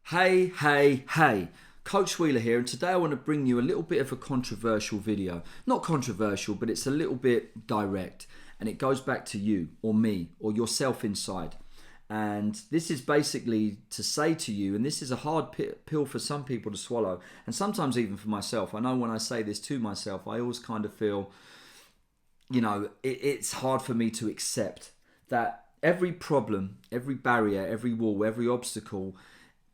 Hey, Coach Wheeler here, and today I want to bring you a little bit of a controversial video. Not controversial, but it's a little bit direct, and it goes back to you, or me, or yourself inside. And this is basically to say to you, and this is a hard pill for some people to swallow, and sometimes even for myself. I know when I say this to myself, I always kind of feel, it's hard for me to accept that every problem, every barrier, every wall, every obstacle,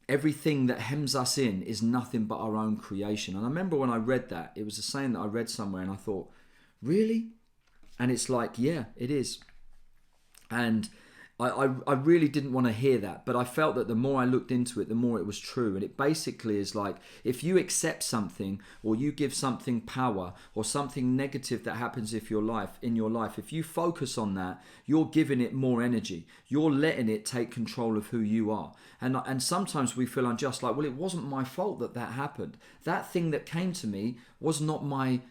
everything that hems us in is nothing but our own creation. And I remember when I read that, it was a saying that I read somewhere and I thought, really? And it's like, yeah, it is. And I really didn't want to hear that, but I felt that the more I looked into it, the more it was true. And it basically is like, if you accept something, or you give something power, or something negative that happens in your life, if you focus on that, you're giving it more energy. You're letting it take control of who you are. And sometimes we feel unjust, like, well, it wasn't my fault that happened. That thing that came to me wasn't my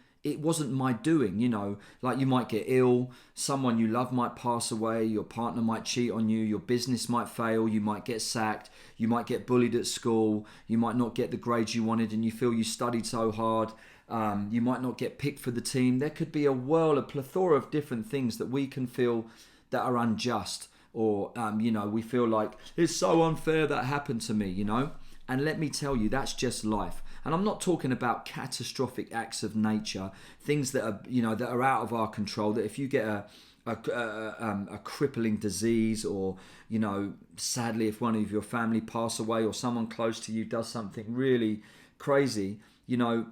doing. Like, you might get ill, someone you love might pass away, your partner might cheat on you, your business might fail, you might get sacked, you might get bullied at school, you might not get the grades you wanted and you feel you studied so hard, you might not get picked for the team. There could be a plethora of different things that we can feel that are unjust, or we feel like it's so unfair that happened to me. And let me tell you, that's just life. And I'm not talking about catastrophic acts of nature, things that are out of our control. That if you get a crippling disease, or sadly, if one of your family pass away, or someone close to you does something really crazy, you're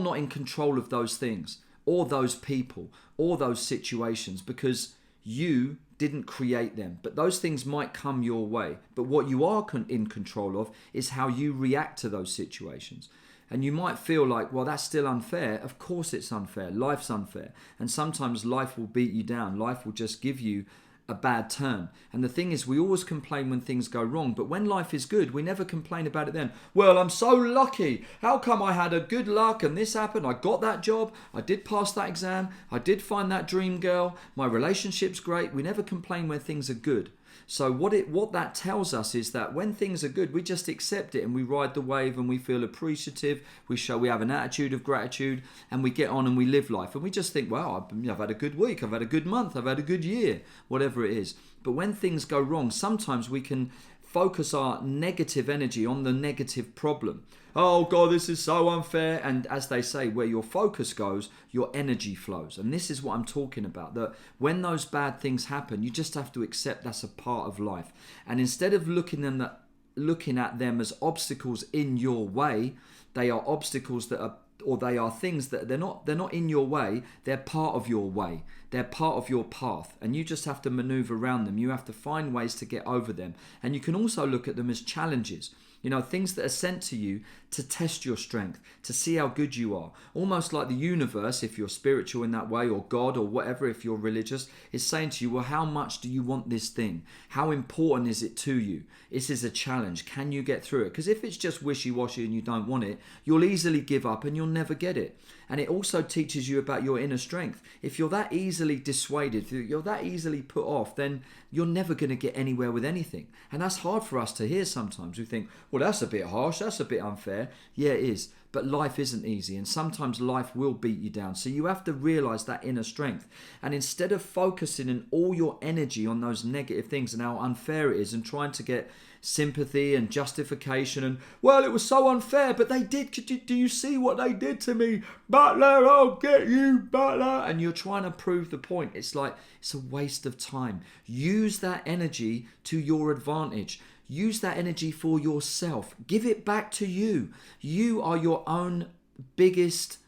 not in control of those things, or those people, or those situations, because you didn't create them. But those things might come your way. But what you are in control of is how you react to those situations. And you might feel like, well, that's still unfair. Of course it's unfair. Life's unfair. And sometimes life will beat you down. Life will just give you a bad turn. And the thing is, we always complain when things go wrong, but when life is good, we never complain about it then. Well, I'm so lucky. How come I had a good luck and this happened? I got that job. I did pass that exam. I did find that dream girl. My relationship's great. We never complain when things are good. So what that tells us is that when things are good, we just accept it and we ride the wave and we feel appreciative. We have an attitude of gratitude, and we get on and we live life. And we just think, wow, I've had a good week, I've had a good month, I've had a good year, whatever it is. But when things go wrong, sometimes we can focus our negative energy on the negative problem. Oh God, this is so unfair. And as they say, where your focus goes, your energy flows. And this is what I'm talking about, that when those bad things happen, you just have to accept that's a part of life. And instead of looking at them as obstacles in your way, they are obstacles they are things that they're not in your way, they're part of your way. They're part of your path, and you just have to maneuver around them. You have to find ways to get over them. And you can also look at them as challenges. Things that are sent to you to test your strength, to see how good you are. Almost like the universe, if you're spiritual in that way, or God, or whatever, if you're religious, is saying to you, well, how much do you want this thing? How important is it to you? This is a challenge. Can you get through it? Because if it's just wishy-washy and you don't want it, you'll easily give up and you'll never get it. And it also teaches you about your inner strength. If you're that easily dissuaded, if you're that easily put off, then you're never going to get anywhere with anything. And that's hard for us to hear sometimes. We think, well, that's a bit harsh, that's a bit unfair. Yeah, it is. But life isn't easy, and sometimes life will beat you down. So you have to realize that inner strength. And instead of focusing in all your energy on those negative things and how unfair it is, and trying to get sympathy and justification and, well, it was so unfair, but they did, do you see what they did to me? Butler, I'll get you, Butler. And you're trying to prove the point. It's like, it's a waste of time. Use that energy to your advantage. Use that energy for yourself. Give it back to you. You are your own biggest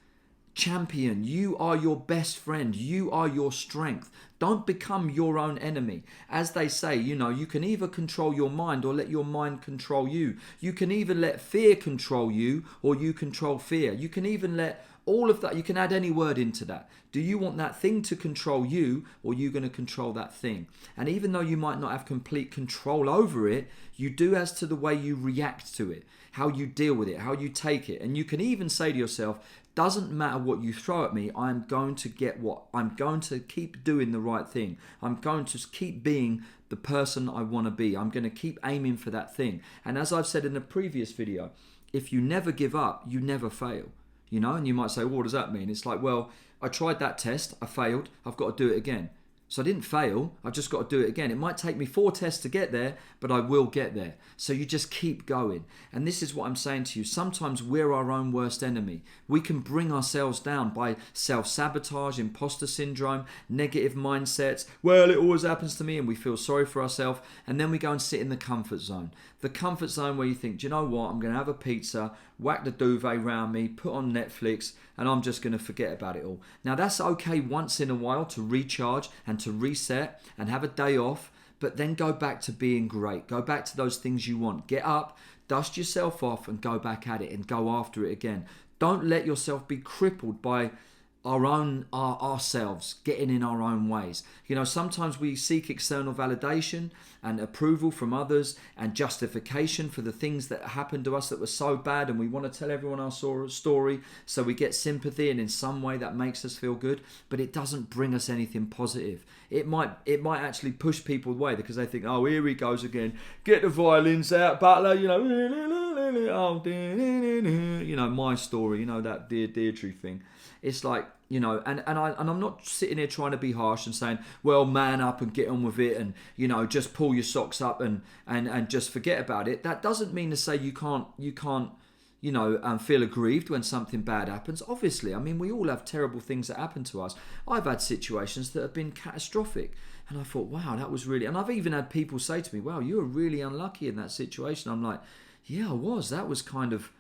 champion. You are your best friend. You are your strength. Don't become your own enemy. As they say, you can either control your mind or let your mind control you. You can either let fear control you or you control fear. You can even let all of that, you can add any word into that. Do you want that thing to control you, or are you going to control that thing? And even though you might not have complete control over it, you do as to the way you react to it, how you deal with it, how you take it. And you can even say to yourself, doesn't matter what you throw at me, I'm going to keep doing the right thing. I'm going to keep being the person I want to be. I'm going to keep aiming for that thing. And as I've said in the previous video, if you never give up, you never fail. You know, and you might say, well, what does that mean? It's like, well, I tried that test, I failed, I've got to do it again. So I didn't fail, I've just got to do it again. It might take me 4 tests to get there, but I will get there. So you just keep going. And this is what I'm saying to you. Sometimes we're our own worst enemy. We can bring ourselves down by self-sabotage, imposter syndrome, negative mindsets. Well, it always happens to me, and we feel sorry for ourselves. And then we go and sit in the comfort zone. The comfort zone where you think, do you know what? I'm going to have a pizza, whack the duvet around me, put on Netflix, and I'm just going to forget about it all. Now, that's okay once in a while to recharge and to reset and have a day off, but then go back to being great. Go back to those things you want. Get up, dust yourself off, and go back at it and go after it again. Don't let yourself be crippled by ourselves getting in our own ways. You know, sometimes we seek external validation and approval from others and justification for the things that happened to us that were so bad, and we want to tell everyone our story so we get sympathy, and in some way that makes us feel good, but it doesn't bring us anything positive. It might actually push people away because they think, oh, here he goes again, get the violins out, Butler, you know, oh, you know, my story, you know, that Dear Deirdre thing. It's like, you know, and I'm not sitting here trying to be harsh and saying, well, man up and get on with it, and, you know, just pull your socks up and just forget about it. That doesn't mean to say you can't you know, feel aggrieved when something bad happens. Obviously, I mean, we all have terrible things that happen to us. I've had situations that have been catastrophic, and I thought, wow, that was really... And I've even had people say to me, wow, you were really unlucky in that situation. I'm like, yeah, I was. That was kind of...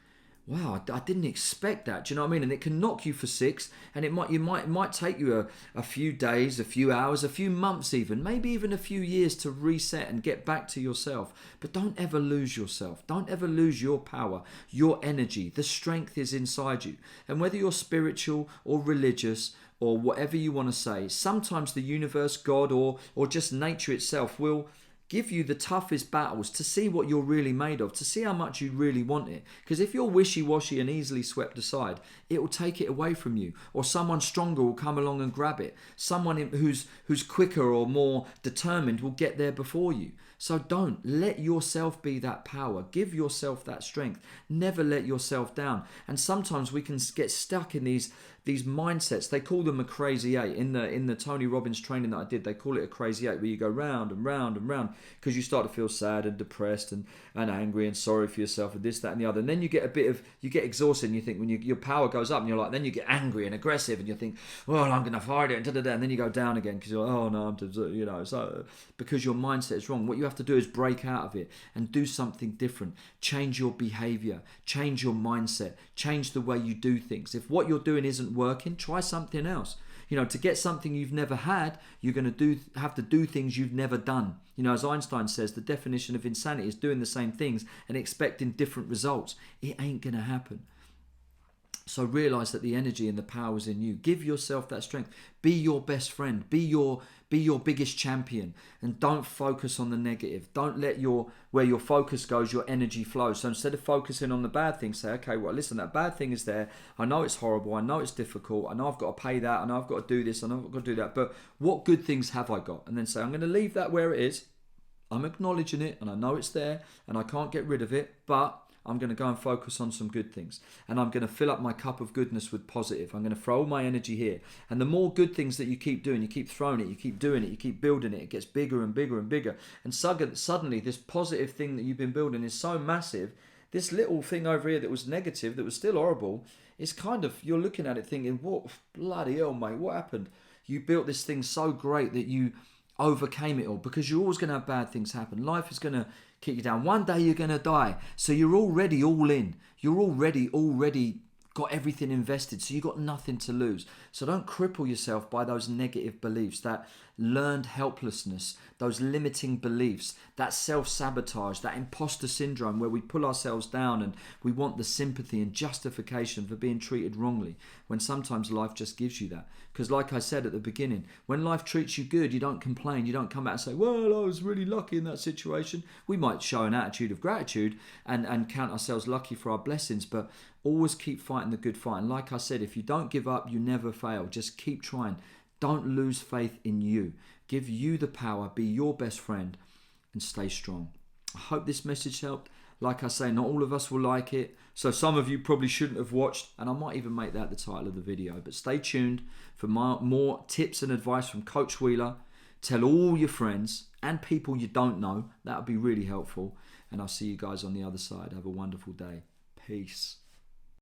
wow, I didn't expect that. Do you know what I mean? And it can knock you for 6, and it might take you a few days, a few hours, a few months even, maybe even a few years to reset and get back to yourself. But don't ever lose yourself. Don't ever lose your power, your energy. The strength is inside you. And whether you're spiritual or religious or whatever you want to say, sometimes the universe, God, or just nature itself will give you the toughest battles to see what you're really made of, to see how much you really want it. Because if you're wishy-washy and easily swept aside, it will take it away from you. Or someone stronger will come along and grab it. Someone who's quicker or more determined will get there before you. So don't let yourself be that power. Give yourself that strength. Never let yourself down. And sometimes we can get stuck in these mindsets. They call them a crazy 8. In the Tony Robbins training that I did, they call it a crazy 8, where you go round and round and round because you start to feel sad and depressed and angry and sorry for yourself and this, that and the other. And then you get exhausted, and you think when your power goes up and you're like, then you get angry and aggressive and you think, well, I'm going to fight it, and then you go down again because you're like, oh no, you know, so because your mindset is wrong. What you have to do is break out of it and do something different. Change your behavior, change your mindset, change the way you do things. If what you're doing isn't working, try something else. You know, to get something you've never had, you're going to have to do things you've never done. You know, as Einstein says, the definition of insanity is doing the same things and expecting different results. It ain't going to happen. So realize that the energy and the power is in you. Give yourself that strength. Be your best friend. Be your biggest champion, and don't focus on the negative. Don't let where your focus goes, your energy flows. So instead of focusing on the bad things, say, okay, well, listen, that bad thing is there. I know it's horrible. I know it's difficult. I know I've got to pay that. I know I've got to do this. I know I've got to do that. But what good things have I got? And then say, I'm going to leave that where it is. I'm acknowledging it, and I know it's there, and I can't get rid of it, but I'm going to go and focus on some good things, and I'm going to fill up my cup of goodness with positive. I'm going to throw all my energy here, and the more good things that you keep doing, you keep throwing it, you keep doing it, you keep building it, it gets bigger and bigger and bigger, and suddenly this positive thing that you've been building is so massive. This little thing over here that was negative, that was still horrible, is kind of, you're looking at it thinking, what, bloody hell, mate, what happened? You built this thing so great that you overcame it all, because you're always going to have bad things happen. Life is going to kick you down. One day you're going to die. So you're already all in. You're already got everything invested. So you've got nothing to lose. So don't cripple yourself by those negative beliefs, that learned helplessness, those limiting beliefs, that self-sabotage, that imposter syndrome where we pull ourselves down and we want the sympathy and justification for being treated wrongly, when sometimes life just gives you that. Because like I said at the beginning, when life treats you good, you don't complain. You don't come out and say, well, I was really lucky in that situation. We might show an attitude of gratitude and count ourselves lucky for our blessings, but always keep fighting the good fight. And like I said, if you don't give up, you never fail. Just keep trying. Don't lose faith in you. give you the power, be your best friend, and stay strong. I hope this message helped. Like I say, not all of us will like it, so some of you probably shouldn't have watched, and I might even make that the title of the video. But stay tuned for more tips and advice from Coach Wheeler. Tell all your friends and people you don't know. That would be really helpful. And I'll see you guys on the other side. Have a wonderful day. Peace.